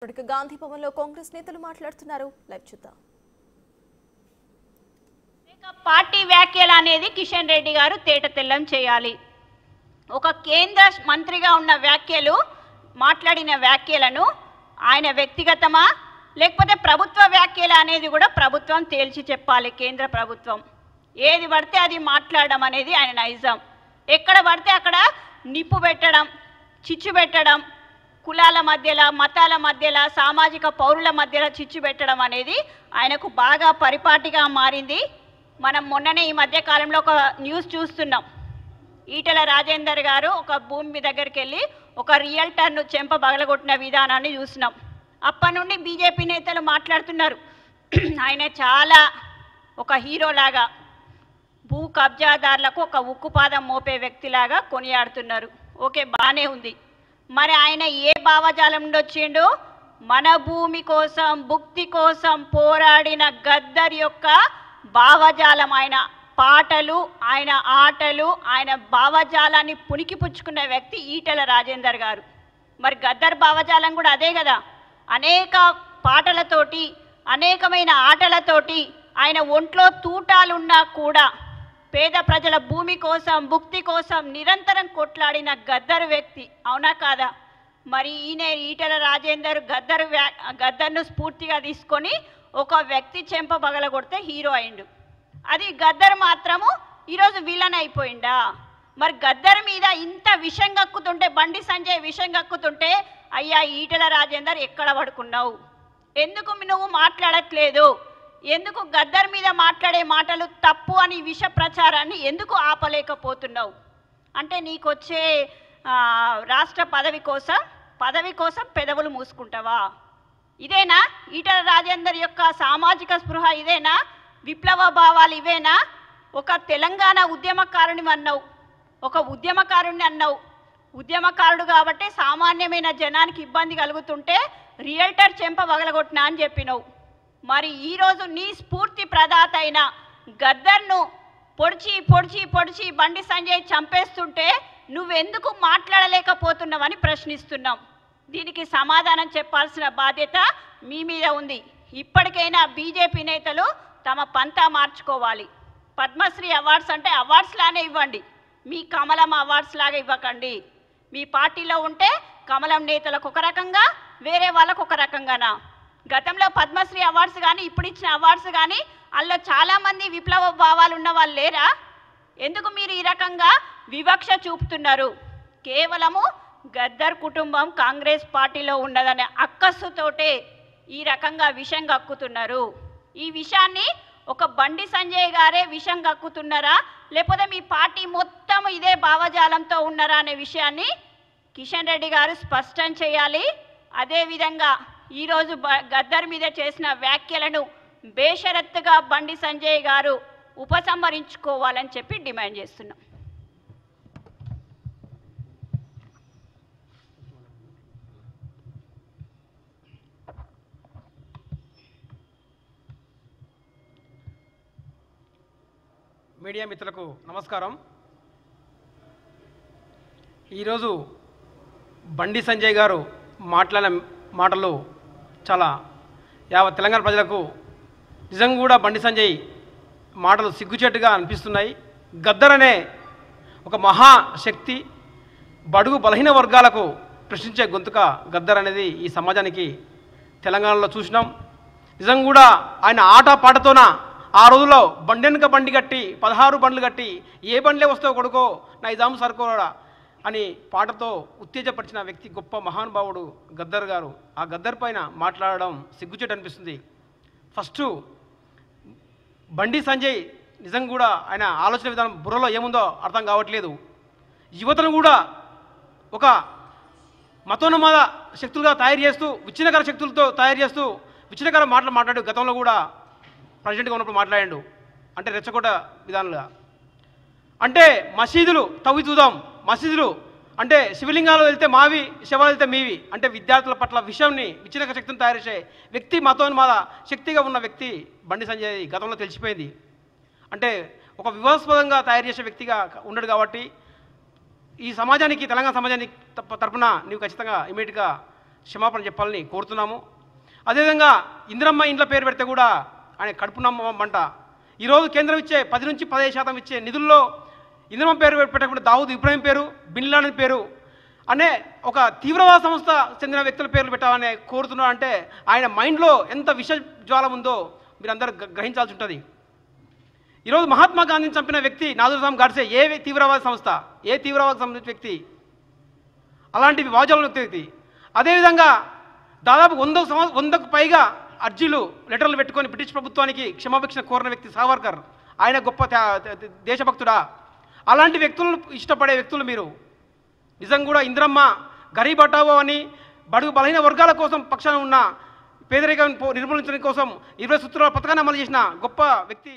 గాంధీ భవన్ లో కాంగ్రెస్ నేతలు మాట్లాడుతున్నారు. లైవ్ చూద్దాం. పార్టీ వ్యాఖ్యలు అనేది కిషన్ రెడ్డి గారు తేటతెల్లం చేయాలి. ఒక కేంద్ర మంత్రిగా ఉన్న వ్యాఖ్యలు మాట్లాడిన వ్యాఖ్యలను ఆయన వ్యక్తిగతమా లేకపోతే ప్రభుత్వ వ్యాఖ్యలు అనేది కూడా ప్రభుత్వం తేల్చి చెప్పాలి. కేంద్ర ప్రభుత్వం ఏది పడితే అది మాట్లాడడం అనేది ఆయన నైజం. ఎక్కడ పడితే అక్కడ నిప్పు పెట్టడం, చిచ్చు పెట్టడం, కులాల మధ్యలో, మతాల మధ్యలో, సామాజిక పౌరుల మధ్యలో చిచ్చు పెట్టడం అనేది ఆయనకు బాగా పరిపాటిగా మారింది. మనం మొన్ననే ఈ మధ్య కాలంలో ఒక న్యూస్ చూస్తున్నాం. ఈటెల రాజేందర్ గారు ఒక భూమి దగ్గరికి వెళ్ళి ఒక రియల్టర్ను చెంప బగలగొట్టిన విధానాన్ని చూసినాం. అప్పటి నుండి బీజేపీ నేతలు మాట్లాడుతున్నారు, ఆయన చాలా ఒక హీరోలాగా, భూ కబ్జాదారులకు ఒక ఉక్కుపాదం మోపే వ్యక్తిలాగా కొనియాడుతున్నారు. ఓకే, బాగానే ఉంది. మరి ఆయన ఏ భావజాలం నుండి వచ్చిండు? మన భూమి కోసం, భుక్తి కోసం పోరాడిన గద్దర్ యొక్క భావజాలం, ఆయన పాటలు, ఆయన ఆటలు, ఆయన భావజాలాన్ని పుణికిపుచ్చుకున్న వ్యక్తి ఈటెల రాజేందర్ గారు. మరి గద్దర్ భావజాలం కూడా అదే కదా. అనేక పాటలతోటి, అనేకమైన ఆటలతోటి ఆయన ఒంట్లో తూటాలున్నా కూడా పేద ప్రజల భూమి కోసం, భుక్తి కోసం నిరంతరం కొట్లాడిన గద్దరు వ్యక్తి, అవునా కాదా? మరి ఈయన ఈటెల రాజేందర్ గద్దర్ను స్ఫూర్తిగా తీసుకొని ఒక వ్యక్తి చెంప పగలగొడితే హీరో అయిండు. అది గద్దర్ మాత్రము ఈరోజు విలన్ అయిపోయిందా? మరి గద్దర్ మీద ఇంత విషం కక్కుతుంటే, బండి సంజయ్ విషం కక్కుతుంటే, అయ్యా ఈటెల రాజేందర్ ఎక్కడ పడుకున్నావు? ఎందుకు నువ్వు మాట్లాడట్లేదు? ఎందుకు గద్దర్ మీద మాట్లాడే మాటలు తప్పు అని విష ప్రచారాన్ని ఎందుకు ఆపలేకపోతున్నావు? అంటే నీకొచ్చే రాష్ట్ర పదవి కోసం పెదవులు మూసుకుంటావా? ఇదేనా ఈటెల రాజేందర్ యొక్క సామాజిక స్పృహ? ఇదేనా విప్లవ భావాలు? ఇవేనా? ఒక తెలంగాణ ఉద్యమకారుని అన్నావు, ఒక ఉద్యమకారుణ్ణి అన్నావు. ఉద్యమకారుడు కాబట్టి సామాన్యమైన జనానికి ఇబ్బంది కలుగుతుంటే రియల్టర్ చెంప పగలగొట్టినా అని చెప్పినావు. మరి ఈరోజు నీ స్ఫూర్తి ప్రదాత అయిన గద్దర్ను పొడిచి పొడిచి పొడిచి బండి సంజయ్ చంపేస్తుంటే నువ్వెందుకు మాట్లాడలేకపోతున్నావని ప్రశ్నిస్తున్నాం. దీనికి సమాధానం చెప్పాల్సిన బాధ్యత మీ మీద ఉంది. ఇప్పటికైనా బీజేపీ నేతలు తమ పంతా మార్చుకోవాలి. పద్మశ్రీ అవార్డ్స్ అంటే అవార్డ్స్ లానే ఇవ్వండి, మీ కమలం అవార్డ్స్ లాగా ఇవ్వకండి. మీ పార్టీలో ఉంటే కమలం నేతలకు ఒక రకంగా, వేరే వాళ్ళకు ఒక రకంగానా? గతంలో పద్మశ్రీ అవార్డ్స్ కానీ, ఇప్పుడు ఇచ్చిన అవార్డ్స్ కానీ, అందులో చాలామంది విప్లవ భావాలు ఉన్న వాళ్ళు లేరా? ఎందుకు మీరు ఈ రకంగా వివక్ష చూపుతున్నారు? కేవలము గద్దర్ కుటుంబం కాంగ్రెస్ పార్టీలో ఉన్నదనే అక్కస్సుతోటే ఈ రకంగా విషం కక్కుతున్నారు. ఈ విషయాన్ని ఒక బండి సంజయ్ గారే విషం కక్కుతున్నారా, లేకపోతే మీ పార్టీ మొత్తం ఇదే భావజాలంతో ఉన్నారా అనే విషయాన్ని కిషన్ రెడ్డి గారు స్పష్టం చేయాలి. అదేవిధంగా ఈరోజు గద్దర్ మీద చేసిన వ్యాఖ్యలను బేషరత్తుగా బండి సంజయ్ గారు ఉపసంహరించుకోవాలని చెప్పి డిమాండ్ చేస్తున్నాం. మీడియా మిత్రులకు నమస్కారం. ఈరోజు బండి సంజయ్ గారు మాట్లాడిన మాటలు చాలా యావత్ తెలంగాణ ప్రజలకు నిజంగా కూడా బండి సంజయ్ మాటలు సిగ్గుచేటుగా అనిపిస్తున్నాయి. గద్దర్ అనే ఒక మహాశక్తి, బడుగు బలహీన వర్గాలకు ప్రశ్నించే గొంతుక గద్దర్ అనేది ఈ సమాజానికి తెలంగాణలో చూసినాం. నిజంగా కూడా ఆయన ఆట పాటతోన ఆ రోజుల్లో బండి వెనుక బండి కట్టి 16 బండ్లు కట్టి ఏ బండ్లే వస్తావు కొడుకో నైజాం సర్కోరా అని పాటతో ఉత్తేజపరిచిన వ్యక్తి, గొప్ప మహానుభావుడు గద్దర్ గారు. ఆ గద్దర్ పైన మాట్లాడడం సిగ్గుచేటు అనిపిస్తుంది. ఫస్ట్ బండి సంజయ్ నిజంగా కూడా ఆయన ఆలోచన విధానం బుర్రలో ఏముందో అర్థం కావట్లేదు. యువతను కూడా ఒక మతోన్మాద శక్తులుగా తయారు చేస్తూ, విచ్ఛిన్నకర శక్తులతో తయారు చేస్తూ విచ్ఛిన్నకర మాటలు మాట్లాడు. గతంలో కూడా ప్రెసిడెంట్గా ఉన్నప్పుడు మాట్లాడాడు, అంటే రెచ్చగొట్ట విధానంగా. అంటే మసీదులు తవ్వి చూద్దాం, మసీదులు అంటే శివలింగాలు వెళ్తే మావి, శవాలు వెళ్తే మీవి, అంటే విద్యార్థుల పట్ల విషయంని విచ్ఛిన్నక శక్తిని తయారు చేసే వ్యక్తి, మతోన్మాద శక్తిగా ఉన్న వ్యక్తి బండి సంజయ్ గతంలో తెలిసిపోయింది. అంటే ఒక వివాదాస్పదంగా తయారు చేసే వ్యక్తిగా ఉన్నాడు. కాబట్టి ఈ సమాజానికి, తెలంగాణ సమాజానికి తరపున నీవు ఖచ్చితంగా ఇమీడియట్గా క్షమాపణ చెప్పాలని కోరుతున్నాము. అదేవిధంగా ఇందిరమ్మ ఇండ్ల పేరు పెడితే కూడా ఆయన కడుపునమ్మంట. ఈరోజు కేంద్రం ఇచ్చే 10 నుంచి 15% ఇచ్చే నిధుల్లో ఇందిరమ్మ పేరు పెట్టకుండా దావుద్ ఇబ్రాహీం పేరు, బిన్ లాడెన్ పేరు అనే ఒక తీవ్రవాద సంస్థ చెందిన వ్యక్తుల పేర్లు పెట్టాలని కోరుతున్నారు. అంటే ఆయన మైండ్లో ఎంత విష జ్వాలం ఉందో మీరందరూ గ్రహించాల్సి ఉంటుంది. ఈరోజు మహాత్మా గాంధీని చంపిన వ్యక్తి నాథురామ్ గాడ్సే ఏ తీవ్రవాద సంస్థ, ఏ తీవ్రవాద సంబంధించిన వ్యక్తి, అలాంటివి వాజాలను వ్యక్తి. అదేవిధంగా దాదాపు 100కు పైగా అర్జీలు లెటర్లు పెట్టుకొని బ్రిటిష్ ప్రభుత్వానికి క్షమాభిక్ష కోరిన వ్యక్తి సావర్కర్. ఆయన గొప్ప దేశభక్తుడా? అలాంటి వ్యక్తులను ఇష్టపడే వ్యక్తులు మీరు నిజం కూడా ఇందిరమ్మ గరీబ్ హఠావో అని బడుగు బలహీన వర్గాల కోసం పక్షాన ఉన్న పేదరికం నిర్మూలించడం కోసం 20 సూత్రాల పథకాన్ని అమలు చేసిన గొప్ప వ్యక్తి